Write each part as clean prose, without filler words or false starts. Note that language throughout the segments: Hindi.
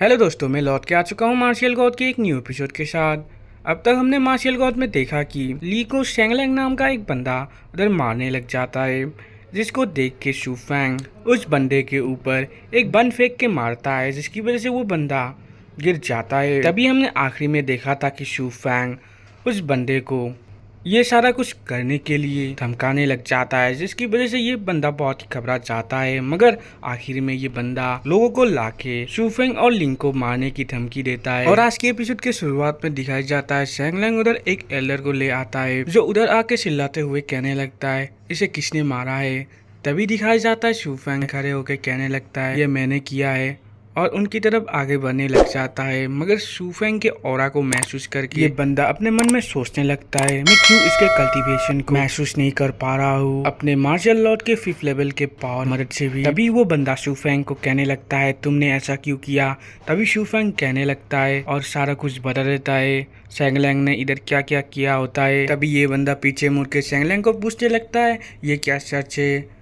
हेलो दोस्तों, मैं लौट के आ चुका हूँ मार्शियल गॉड के एक न्यू एपिसोड के साथ। अब तक हमने मार्शियल गॉड में देखा कि ली को शेंगलैंग नाम का एक बंदा उधर मारने लग जाता है, जिसको देख के शू फैंग उस बंदे के ऊपर एक बन फेंक के मारता है, जिसकी वजह से वो बंदा गिर जाता है। तभी हमने आखिरी में देखा था कि शू फैंग उस बंदे को ये सारा कुछ करने के लिए धमकाने लग जाता है, जिसकी वजह से ये बंदा बहुत ही घबरा जाता है। मगर आखिर में ये बंदा लोगों को लाके शूफेंग और लिंग को मारने की धमकी देता है। और आज के एपिसोड के शुरुआत में दिखाया जाता है शेंगलैंग उधर एक एल्डर को ले आता है, जो उधर आके चिल्लाते हुए कहने लगता है इसे किसने मारा है। तभी दिखाया जाता है शूफेंग खड़े होकर कहने लगता है ये मैंने किया है, और उनकी तरफ आगे बढ़ने लग जाता है। मगर शूफेंग के ऑरा को महसूस करके ये बंदा अपने मन में सोचने लगता है मैं क्यों इसके कल्टीवेशन को महसूस नहीं कर पा रहा हूँ अपने मार्शल लॉर्ड के 5th लेवल के पावर मदद से भी। तभी वो बंदा शूफेंग को कहने लगता है तुमने ऐसा क्यों किया। तभी शूफेंग कहने लगता है और सारा कुछ बता देता है शेंगलैंग ने इधर क्या क्या किया होता है। तभी ये बंदा पीछे मुड़ के शेंगलैंग को पूछने लगता है ये क्या सच है।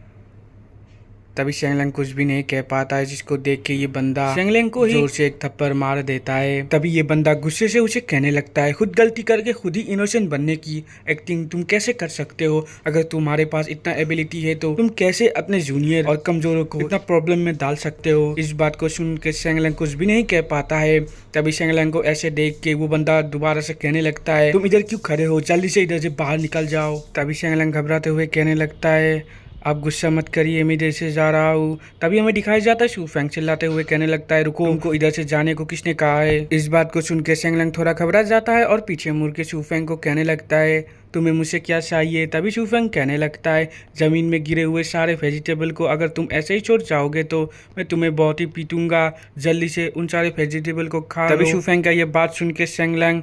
तभी शेंगलैंग कुछ भी नहीं कह पाता है, जिसको देख के ये बंदा शेंगलैंग को जोर से एक थप्पड़ मार देता है। तभी ये बंदा गुस्से से उसे कहने लगता है खुद गलती करके खुद ही इनोसेंट बनने की एक्टिंग तुम कैसे कर सकते हो। अगर तुम्हारे पास इतना एबिलिटी है तो तुम कैसे अपने जूनियर और कमजोरों को इतना प्रॉब्लम में डाल सकते हो। इस बात को सुन के शेंगलैंग कुछ भी नहीं कह पाता है। तभी शेंगलैंग को ऐसे देख के वो बंदा दोबारा से कहने लगता है तुम इधर क्यों खड़े हो, जल्दी से इधर से बाहर निकल जाओ। तभी शेंगलैंग घबराते हुए कहने लगता है आप गुस्सा मत करिए, मैं इधर से जा रहा हूँ। तभी हमें दिखाया जाता है शूफेंग चिल्लाते हुए कहने लगता है रुको, तुमको इधर से जाने को किसने कहा है। इस बात को सुन के शेंगलैंग थोड़ा घबरा जाता है और पीछे मुड़ के शूफेंग को कहने लगता है तुम्हें मुझसे क्या चाहिए। तभी शूफेंग कहने लगता है जमीन में गिरे हुए सारे वेजिटेबल को अगर तुम ऐसे ही छोड़ जाओगे तो मैं तुम्हें बहुत ही पीटूंगा, जल्दी से उन सारे वेजिटेबल को खा लो। तभी शूफेंग का ये बात सुन के शेंगलैंग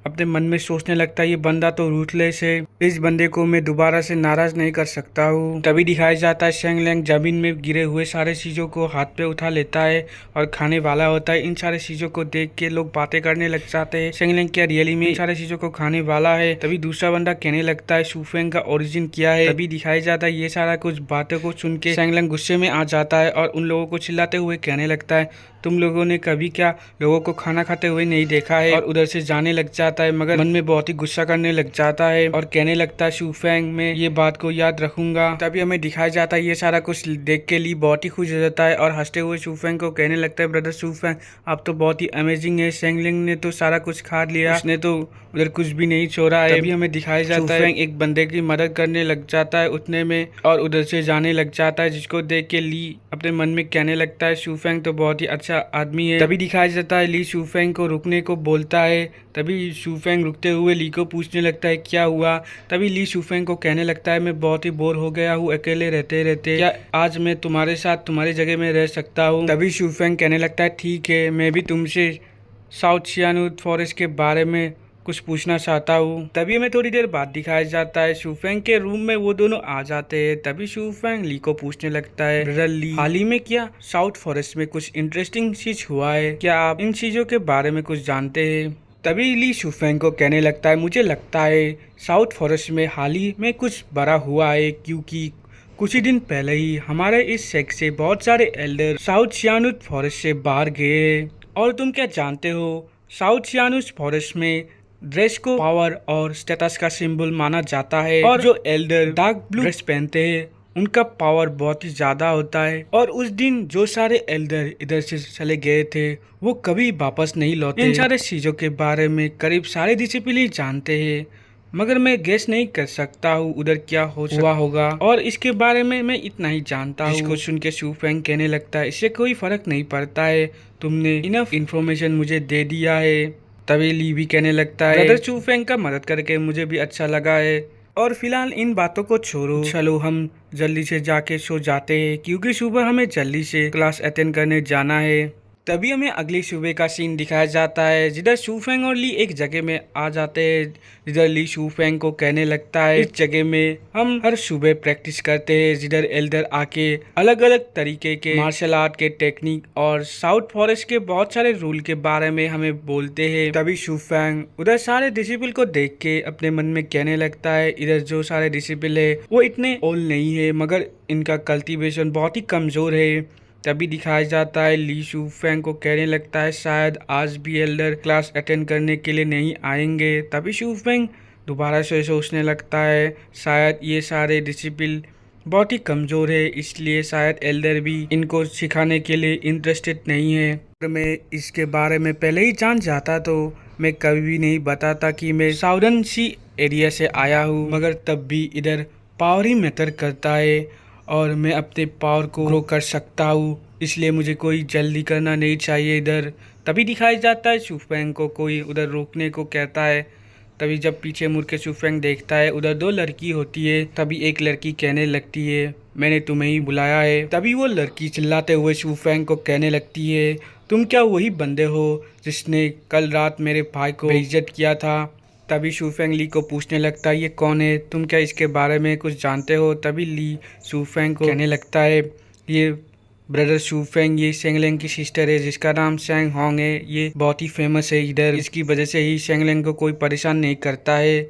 अपने मन में सोचने लगता है ये बंदा तो रूथलेस है, इस बंदे को मैं दोबारा से नाराज नहीं कर सकता हूँ। तभी दिखाया जाता है शेंगलैंग जमीन में गिरे हुए सारे चीजों को हाथ पे उठा लेता है और खाने वाला होता है। इन सारे चीजों को देख के लोग बातें करने लग जाते हैं शेंगलैंग क्या रियली में इन सारे चीजों को खाने वाला है। तभी दूसरा बंदा कहने लगता है शूफेंग का ओरिजिन क्या है। तभी दिखाया जाता है ये सारा कुछ बातों को सुन के शेंगलैंग गुस्से में आ जाता है और उन लोगों को चिल्लाते हुए कहने लगता है तुम लोगों ने कभी क्या लोगों को खाना खाते हुए नहीं देखा है, और उधर से जाने लग जाता है। मगर मन में बहुत ही गुस्सा करने लग जाता है और कहने लगता है शूफेंग मैं ये बात को याद रखूंगा। तभी हमें दिखाया जाता है ये सारा कुछ देख के ली बहुत ही खुश हो जाता है और हंसते हुए शूफेंग को कहने लगता है ब्रदर शूफेंग आप तो बहुत ही अमेजिंग है, शेंगलैंग ने तो सारा कुछ खा लिया, उसने तो उधर कुछ भी नहीं छोड़ा है। तभी हमें दिखाया जाता है एक बंदे की मदद करने लग जाता है उठने में और उधर से जाने लग जाता है, जिसको देख के ली अपने मन में कहने लगता है शूफेंग तो बहुत ही अच्छा आदमी है। तभी दिखाया जाता है ली शूफेंग को रुकने को बोलता है। तभी शूफेंग रुकते हुए ली को पूछने लगता है क्या हुआ। तभी ली शूफेंग को कहने लगता है मैं बहुत ही बोर हो गया हूँ अकेले रहते रहते, क्या आज मैं तुम्हारे साथ तुम्हारी जगह में रह सकता हूँ। तभी शूफेंग कहने लगता है ठीक है, मैं भी तुमसे साउथ सियानुट फॉरेस्ट के बारे में कुछ पूछना चाहता हूँ। तभी हमें थोड़ी देर बाद दिखाया जाता है शूफेंग के रूम में वो दोनों आ जाते हैं। तभी शूफेंग ली को पूछने लगता है ब्रदर ली हाल ही में क्या साउथ फॉरेस्ट में कुछ इंटरेस्टिंग चीज हुआ है, क्या आप इन चीजों के बारे में कुछ जानते हैं। तभी ली शूफेंग को कहने लगता है मुझे लगता है साउथ फॉरेस्ट में हाल ही में कुछ बड़ा हुआ है, क्योंकि कुछ ही दिन पहले ही हमारे इस सेक्ट से बहुत सारे एल्डर साउथ सियानुट फॉरेस्ट से बाहर गए। और तुम क्या जानते हो साउथ सियानुट फॉरेस्ट में ड्रेस को पावर और स्टेटस का सिंबल माना जाता है, और जो एल्डर डार्क ब्लू ड्रेस पहनते हैं उनका पावर बहुत ही ज्यादा होता है। और उस दिन जो सारे एल्डर इधर से चले गए थे वो कभी वापस नहीं लौटे। इन सारे चीजों के बारे में करीब सारे डिसिप्लिन जानते हैं, मगर मैं गेस नहीं कर सकता हूँ उधर क्या हुआ होगा, और इसके बारे में मैं इतना ही जानता हूँ। इसको सुन के शूफेंग कहने लगता है इससे कोई फर्क नहीं पड़ता है, तुमने इनफ इन्फॉर्मेशन मुझे दे दिया है। तभी ली भी कहने लगता है ब्रदर शूफेंग का मदद करके मुझे भी अच्छा लगा है, और फिलहाल इन बातों को छोड़ो, चलो हम जल्दी से जाके सो जाते हैं क्योंकि सुबह हमें जल्दी से क्लास अटेंड करने जाना है। तभी हमें अगली सुबह का सीन दिखाया जाता है जिधर शूफेंग और ली एक जगह में आ जाते हैं, जिधर ली शूफेंग को कहने लगता है इस जगह में हम हर सुबह प्रैक्टिस करते हैं, जिधर एल्डर आके अलग अलग तरीके के मार्शल आर्ट के टेक्निक और साउथ फॉरेस्ट के बहुत सारे रूल के बारे में हमें बोलते हैं। तभी शूफेंग उधर सारे डिसिप्लिन को देख के अपने मन में कहने लगता है इधर जो सारे डिसिप्लिन है वो इतने ओल्ड नहीं है, मगर इनका कल्टीवेशन बहुत ही कमजोर है, तभी दिखाया जाता है ली शूफेंग को कहने लगता है शायद आज भी एल्डर क्लास अटेंड करने के लिए नहीं आएंगे। तभी शूफेंग दोबारा से सोचने लगता है शायद ये सारे डिसिप्लिन बहुत ही कमज़ोर है, इसलिए शायद एल्डर भी इनको सिखाने के लिए इंटरेस्टेड नहीं है। अगर मैं इसके बारे में पहले ही जान जाता तो मैं कभी भी नहीं बताता कि मैं साउदर्न सी एरिया से आया हूँ, मगर तब भी इधर पावर ही मैटर करता है और मैं अपने पावर को ग्रो कर सकता हूँ, इसलिए मुझे कोई जल्दी करना नहीं चाहिए इधर। तभी दिखाया जाता है शूफेंग को कोई उधर रोकने को कहता है। तभी जब पीछे मुड़ के शूफेंग देखता है उधर दो लड़की होती है। तभी एक लड़की कहने लगती है मैंने तुम्हें ही बुलाया है। तभी वो लड़की चिल्लाते हुए शूफेंग को कहने लगती है तुम क्या वही बंदे हो जिसने कल रात मेरे भाई को बेइज्जत किया था। तभी शूफेंग ली को पूछने लगता है ये कौन है, तुम क्या इसके बारे में कुछ जानते हो। तभी ली शूफेंग को कहने लगता है ये ब्रदर शूफेंग ये शेंगलेंग की सिस्टर है जिसका नाम शेंग होंग है, ये बहुत ही फेमस है इधर, इसकी वजह से ही शेंगलेंग को कोई परेशान नहीं करता है।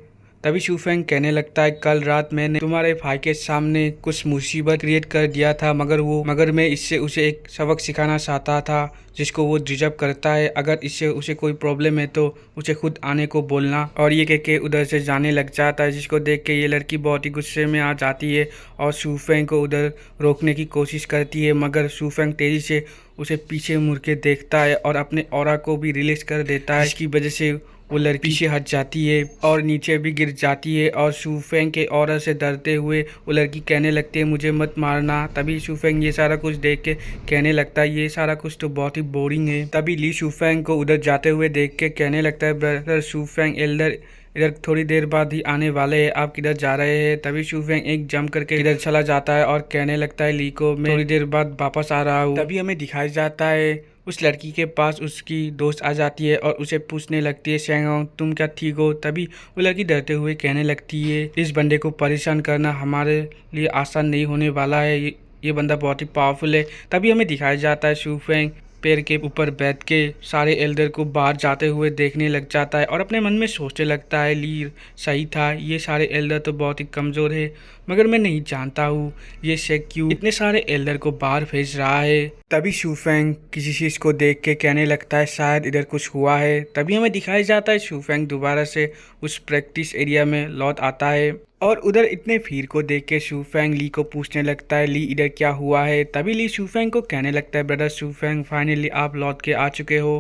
तभी शूफेंग कहने लगता है कल रात मैंने तुम्हारे भाई के सामने कुछ मुसीबत क्रिएट कर दिया था, मगर मैं इससे उसे एक सबक सिखाना चाहता था जिसको वो डिजर्व करता है। अगर इससे उसे कोई प्रॉब्लम है तो उसे खुद आने को बोलना। और ये कह के उधर से जाने लग जाता है, जिसको देख के ये लड़की बहुत ही गुस्से में आ जाती है और शूफेंग को उधर रोकने की कोशिश करती है, मगर शूफेंग तेजी से उसे पीछे मुड़ के देखता है और अपने ऑरा को भी रिलीज कर देता है, जिसकी वजह से वो लड़की पीछे हट जाती है और नीचे भी गिर जाती है। और शूफेंग के ऑरा से डरते हुए वो लड़की कहने लगती है मुझे मत मारना। तभी शूफेंग ये सारा कुछ देख के कहने लगता है ये सारा कुछ तो बहुत ही बोरिंग है। तभी ली शूफेंग को उधर जाते हुए देख के कहने लगता है ब्रदर शूफेंग एल्डर इधर थोड़ी देर बाद ही आने वाले हैं, आप किधर जा रहे हैं। तभी शूफेंग एक जंप करके इधर चला जाता है और कहने लगता है ली को मैं थोड़ी देर बाद वापस आ रहा हूँ। तभी हमें दिखाया जाता है उस लड़की के पास उसकी दोस्त आ जाती है और उसे पूछने लगती है शेंगहोंग तुम क्या ठीक हो। तभी वो लड़की डरते हुए कहने लगती है इस बंदे को परेशान करना हमारे लिए आसान नहीं होने वाला है, ये बंदा बहुत ही पावरफुल है। तभी हमें दिखाया जाता है शूफेंग पेड़ के ऊपर बैठ के सारे एल्डर को बाहर जाते हुए देखने लग जाता है और अपने मन में सोचने लगता है ली सही था, ये सारे एल्डर तो बहुत ही कमज़ोर है, मगर मैं नहीं जानता हूँ ये शेख क्यों इतने सारे एल्डर को बाहर भेज रहा है। तभी शूफेंग किसी चीज़ को देख के कहने लगता है शायद इधर कुछ हुआ है। तभी हमें दिखाया जाता है शूफेंग दोबारा से उस प्रैक्टिस एरिया में लौट आता है और उधर इतने भीड़ को देख के शूफेंग ली को पूछने लगता है ली इधर क्या हुआ है। तभी ली शूफेंग को कहने लगता है ब्रदर शूफेंग फाइनली आप लौट के आ चुके हो।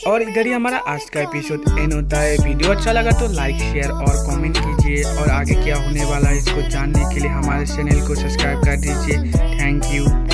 और इधर ही हमारा आज का एपिसोड एंड होता है। वीडियो अच्छा लगा तो लाइक शेयर और कमेंट कीजिए और आगे क्या होने वाला है इसको जानने के लिए हमारे चैनल को सब्सक्राइब कर दीजिए। Thank you.